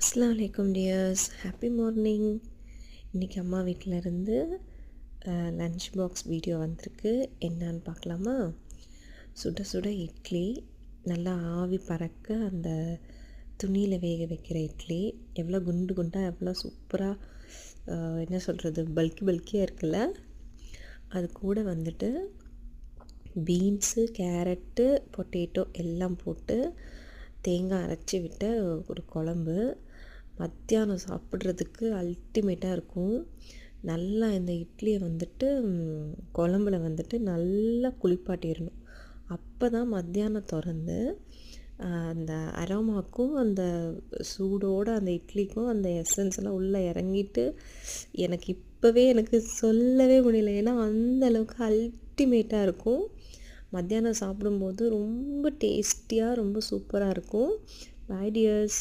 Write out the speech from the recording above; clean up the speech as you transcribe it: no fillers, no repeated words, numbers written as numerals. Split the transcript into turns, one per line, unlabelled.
அஸ்ஸலாமு அலைக்கும் tears, happy morning. இன்றைக்கி அம்மா வீட்டில் இருந்து லன்ச் பாக்ஸ் வீடியோ வந்திருக்கு. என்னன்னு பார்க்கலாமா? சுட சுட இட்லி, நல்லா ஆவி பறக்க அந்த துணியில் வேக வைக்கிற இட்லி, எவ்வளோ குண்டு குண்டாக எவ்வளோ சூப்பராக என்ன சொல்கிறது, பல்கியாக இருக்குல்ல. அது கூட வந்துட்டு பீன்ஸு, கேரட்டு, பொட்டேட்டோ எல்லாம் போட்டு தேங்காய் அரைச்சி விட்ட ஒரு குழம்பு. மத்தியானம் சாப்பிட்றதுக்கு அல்டிமேட்டாக இருக்கும். நல்லா இந்த இட்லியை வந்துட்டு குழம்புல வந்துட்டு நல்லா குளிப்பாட்டிடணும். அப்போ தான் மத்தியானம் திறந்து அந்த அரோமாக்கும் அந்த சூடோடு அந்த இட்லிக்கும் அந்த எசன்ஸ் எல்லாம் உள்ளே இறங்கிட்டு எனக்கு இப்போவே எனக்கு சொல்லவே முடியல. ஏன்னா அந்த அளவுக்கு அல்டிமேட்டாக இருக்கும். மத்தியானம் சாப்பிடும்போது ரொம்ப டேஸ்டியாக ரொம்ப சூப்பராக இருக்கும். Bye tears.